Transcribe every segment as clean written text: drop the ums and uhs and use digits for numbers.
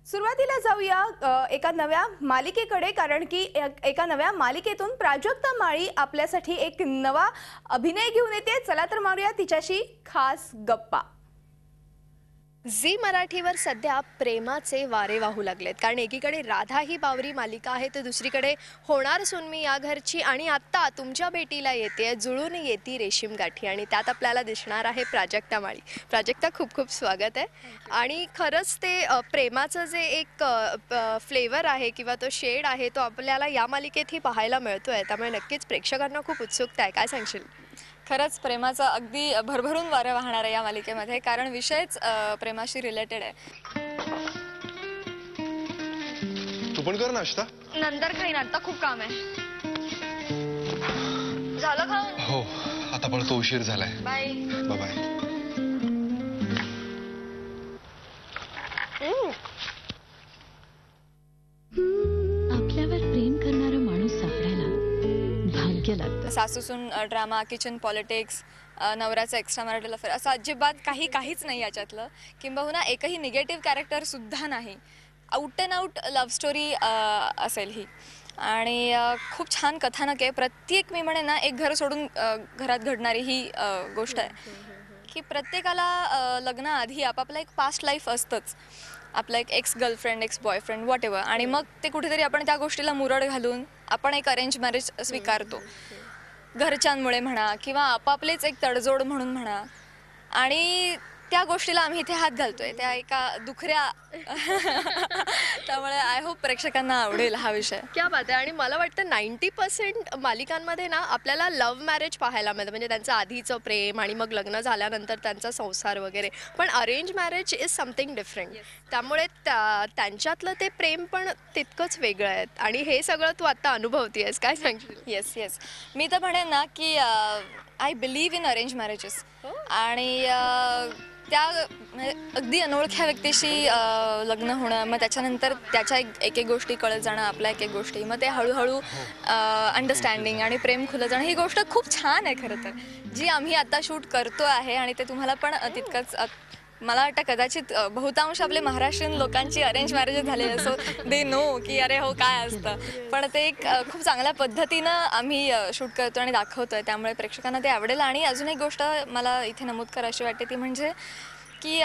सुरुवातीला जाऊया एका नव्या मालिकेकडे, कारण की एका नव्या मालिकेतून प्राजक्ता माळी आपल्यासाठी एक नवा अभिनय घेऊन येते. चला तर मारूया तिच्याशी खास गप्पा. झी मराठीवर सध्या प्रेमाचे वारे वाहू लागलेत, कारण एकीकडे राधा ही बावरी मालिका आहे, तर दुसरीकडे होणार सून मी या घरची, आणि आत्ता तुमच्या भेटीला येते जुळून येती रेशीम गाठी, आणि त्यात आपल्याला दिसणार आहे प्राजक्ता माळी. प्राजक्ता, खूप खूप स्वागत आहे. आणि खरंच ते प्रेमाचं जे एक फ्लेवर आहे किंवा तो शेड आहे, तो आपल्याला या मालिकेतही पाहायला मिळतो आहे, त्यामुळे नक्कीच प्रेक्षकांना खूप उत्सुकता आहे. काय सांगशील? खरंच प्रेमाचा अगदी भरभरून वारं वाहणार आहे या मालिकेमध्ये, कारण विषयच प्रेमाशी रिलेटेड आहे. तू पण कर नाश्ता. नंतर खाईन, आता खूप काम आहे. झालं खाऊन? हो, आता पण तो उशीर झालाय. Bye bye. आपल्यावर प्रेम करणारा माणूस सापडायला भाग्य लागतं. सासूसून ड्रामा, किचन पॉलिटिक्स, नवऱ्याचं एक्स्ट्रा मॅरिटल अफेअर, असं अजिबात काहीच नाही याच्यातलं. किंबहुना एकही निगेटिव्ह कॅरेक्टर सुद्धा नाही. Out and out love story असेल ही. आणि खूप छान कथानक आहे. प्रत्येक, मी म्हणेन ना, एक घर सोडून घरात घडणारी ही गोष्ट आहे की प्रत्येकाला लग्नाआधी आपापला एक पास्ट लाईफ असतंच. आपला एक ex girlfriend, ex boyfriend, what ever. आणि मग ते कुठेतरी आपण त्या गोष्टीला मुरड घालून आपण एक अरेंज मॅरेज स्वीकारतो, घरच्यांमुळे म्हणा किंवा आपापलेच एक तडजोड म्हणून म्हणा. आणि त्या गोष्टीला आम्ही इथे हात घालतोय, त्या एका दुखऱ्या त्यामुळे आय होप प्रेक्षकांना आवडेल हा विषय. क्या बात आहे. आणि मला वाटतं 90% मालिकांमध्ये ना आपल्याला लव्ह मॅरेज पाहायला मिळतं, म्हणजे त्यांचं आधीचं प्रेम आणि मग लग्न झाल्यानंतर त्यांचा संसार वगैरे. पण arrange marriage is something different. त्यामुळे त्यांच्यातलं ते प्रेम पण तितकंच वेगळं आहे, आणि हे सगळं तू आता अनुभवतीयस. काय सांगशील? येस येस, मी तर म्हणेन ना की I believe in arrange marriages. आणि त्या अगदी अनोळख्या व्यक्तीशी लग्न होणं, मग त्याच्यानंतर त्याच्या एक एक गोष्टी कळत जाणं, आपल्या एक एक गोष्टी, मग ते हळूहळू अंडरस्टँडिंग आणि प्रेम खुलं जाणं, ही गोष्ट खूप छान आहे खरं तर, जी आम्ही आता शूट करतो आहे. आणि ते तुम्हाला पण तितकंच, मला वाटतं कदाचित बहुतांश आपले महाराष्ट्रीयन लोकांची अरेंज मॅरेजेस झालेले, असो दे नो की अरे हो काय असतं. पण ते एक खूप चांगल्या पद्धतीनं आम्ही शूट करतो आणि दाखवतो आहे, त्यामुळे प्रेक्षकांना ते आवडेल. आणि अजून एक गोष्ट मला इथे नमूद करायची वाटते, ती म्हणजे की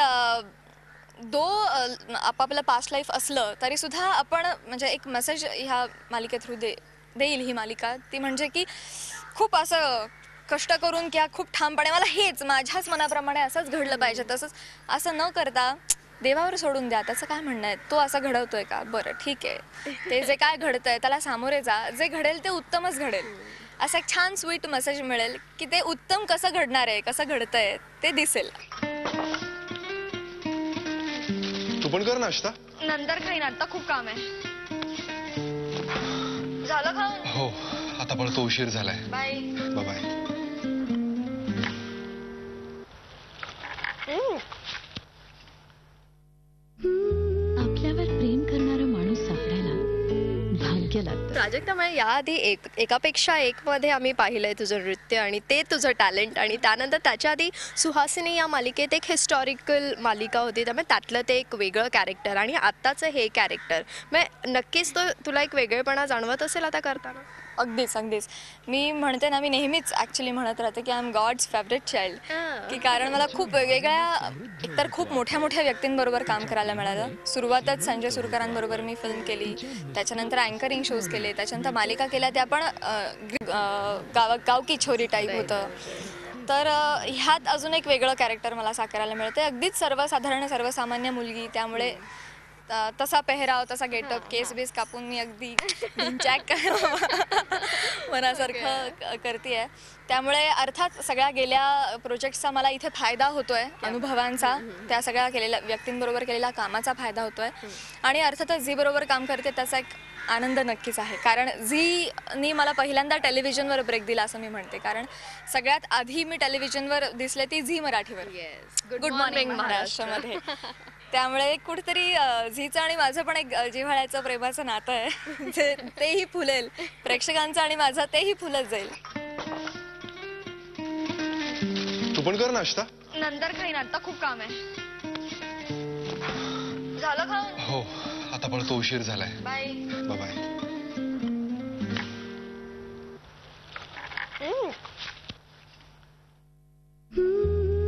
आपापलं पास्ट लाईफ असलं तरीसुद्धा आपण, म्हणजे एक मेसेज ह्या मालिके थ्रू देईल ही मालिका, ती म्हणजे की खूप असं कष्ट करून किंवा खूप ठामपणे मला हेच माझ्याच मनाप्रमाणे असंच घडलं पाहिजे, तसंच असं न करता देवावर सोडून द्या. त्याचं काय म्हणणं आहे, तो असा घडवतोय का, बरं ठीक आहे, ते जे काय घडतंय त्याला सामोरे जा, जे घडेल ते उत्तमच घडेल, असा एक छान स्वीट मेसेज मिळेल की ते उत्तम कसं घडणार आहे, कसं घडतंय ते दिसेल. तू पण कर नाश्ता. नंतर खाईन, आता खूप काम आहे. झालं खाऊन? हो, आता पण तो उशीर झालाय. Bye bye. आपल्यावर प्रेम करणारा माणूस सापडायला भाग्य लागतं. प्राजक्ता, म्हणजे याआधी एकापेक्षा एक मध्ये आम्ही पाहिलंय तुझं नृत्य आणि ते तुझं टॅलेंट, आणि त्यानंतर त्याच्या आधी सुहासिनी या मालिकेत एक हिस्टॉरिकल मालिका होती, त्यामुळे त्यातलं ते एक वेगळं कॅरेक्टर, आणि आत्ताचं हे कॅरेक्टर, म्हणजे नक्कीच तो तुला एक वेगळेपणा जाणवत असेल आता करताना. अगदीच अगदीच. मी म्हणते ना, मी नेहमीच ॲक्च्युली म्हणत राहते की I am God's favourite child. की कारण मला खूप वेगवेगळ्या, एकतर खूप मोठ्या मोठ्या व्यक्तींबरोबर काम करायला मिळालं. सुरुवातच संजय सुरकरांबरोबर मी फिल्म केली, त्याच्यानंतर अँकरिंग शोज केले, त्याच्यानंतर मालिका केल्या, त्या पण गावकी छोरी टाईप होतं. तर ह्यात अजून एक वेगळं कॅरेक्टर मला साकारायला मिळतं. अगदीच सर्वसाधारण सर्वसामान्य मुलगी, त्यामुळे तसा पेहराव, तसा गेटअप, केस बेस कापून मी अगदी चॅक मनासारखं करते आहे. त्यामुळे अर्थात सगळ्या गेल्या प्रोजेक्ट्सचा मला इथे फायदा होतो आहे, अनुभवांचा, त्या सगळ्या केलेल्या व्यक्तींबरोबर केलेल्या कामाचा फायदा होतो आहे. आणि अर्थातच झीबरोबर काम करते त्याचा एक आनंद नक्कीच आहे, कारण झीनी मला पहिल्यांदा टेलिव्हिजनवर ब्रेक दिला असं मी म्हणते. कारण सगळ्यात आधी मी टेलिव्हिजनवर दिसले ती झी मराठीवर, गुड मॉर्निंग महाराष्ट्रामध्ये. त्यामुळे कुठेतरी झीचं आणि माझं पण एक जिव्हाळ्याचं प्रेमाचं नातं आहे, तेही फुलेल प्रेक्षकांचं, आणि माझं तेही फुलत जाईल. तू पण कर नाश्ता. नंतर खाईन, आता खूप काम आहे. झालं खाऊन हो आता पळतो उशीर झालाय बाय बाय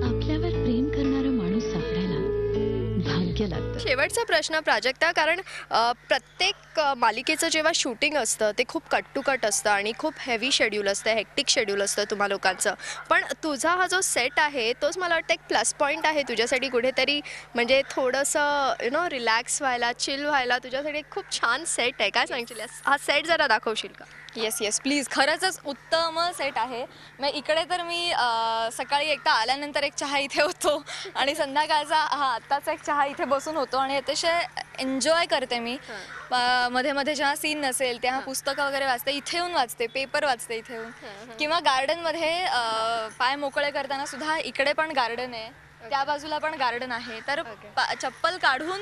आपल्यावर प्रेम करणारा माणूस सापडायला भाग्य लागतं. शेवटचा प्रश्न प्राजक्ता, कारण प्रत्येक मालिकेचं जेव्हा शूटिंग असतं ते खूप कट टू कट असतं आणि खूप हेवी शेड्यूल असतं, हेक्टिक शेड्यूल असतं तुम्हा लोकांचं. पण तुझा हा जो सेट आहे तोच मला वाटतं एक प्लस पॉईंट आहे तुझ्यासाठी कुठेतरी, म्हणजे थोडंसं रिलॅक्स व्हायला, चिल व्हायला तुझ्यासाठी एक खूप छान सेट आहे. काय सांगशील हा सेट जरा दाखवशील का? Yes please. खरंच उत्तम सेट आहे. मग इकडे तर मी सकाळी एकदा आल्यानंतर एक चहा इथे होतो आणि संध्याकाळचा आत्ताचा एक चहा इथे बसून होतो आणि अतिशय एन्जॉय करते मी. मध्ये मध्ये जेव्हा सीन नसेल तेव्हा पुस्तकं वगैरे वाचते, इथे येऊन वाचते, पेपर वाचते इथे येऊन, किंवा गार्डनमध्ये पाय मोकळे करताना सुद्धा इकडे पण गार्डन आहे, त्या बाजूला पण गार्डन आहे, तर चप्पल काढून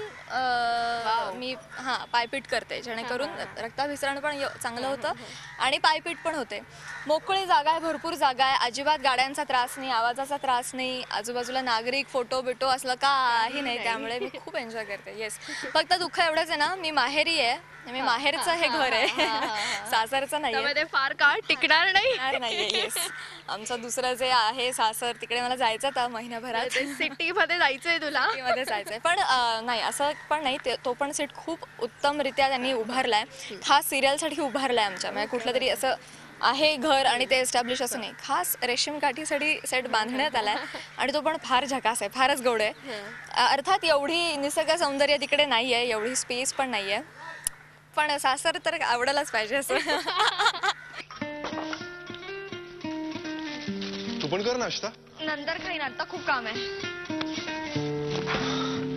मी पायपीट करते, जेणेकरून रक्ताभिसरण पण चांगलं होतं आणि पायपीट पण होते. मोकळी जागा आहे, भरपूर जागा आहे, अजिबात गाड्यांचा त्रास नाही, आवाजाचा त्रास नाही, आजूबाजूला नागरिक, फोटो बिटो असलं काही नाही, त्यामुळे मी खूप एन्जॉय करते. येस, फक्त दुःख एवढंच आहे ना, मी माहेरी आहे, मी माहेरचं हे घर आहे, सासरचं नाही, ते फार काळ टिकणार नाही. नाहीये. येस, आमचं दुसरं जे आहे सासर, तिकडे मला जायचं होतं महिन्याभरात, सिटीमध्ये जायचंय तुला? मध्ये जायचंय, पण नाही असं पण नाही, तो पण सेट खूप उत्तमरित्या त्यांनी उभारलाय, खास सिरियलसाठी उभारलाय आमच्या. म्हणजे कुठलं तरी असं आहे घर आणि ते एस्टॅब्लिश असं नाही, खास रेशीम काठीसाठी सेट बांधण्यात आलाय आणि तो पण फार झकास आहे, फारच गोड आहे. अर्थात एवढी निसर्ग सौंदर्य तिकडे नाही आहे, एवढी स्पेस पण नाही आहे, पण सासर तर आवडायलाच पाहिजे असं. तू पण कर नाश्ता. नंतर खाईन, आता खूप काम आहे.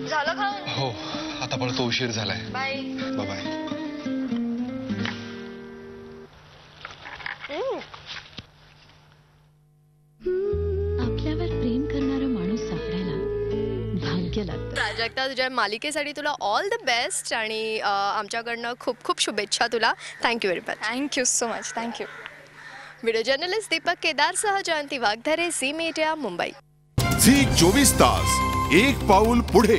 झालं खाऊन हो आता पळतो उशीर झालाय बाय बाय आपल्यावर प्रेम करणारा माणूस सापडायला भाग्य लागतं. प्राजक्ता, तुझ्या मालिकेसाठी तुला ऑल द बेस्ट आणि आमच्याकडनं खूप खूप शुभेच्छा तुला. Thank you very much. Thank you so much. Thank you. Video journalist Deepak केदारसह जयंती वाघधरे, झी मीडिया, मुंबई. झी 24 तास एक पाऊल पुढे.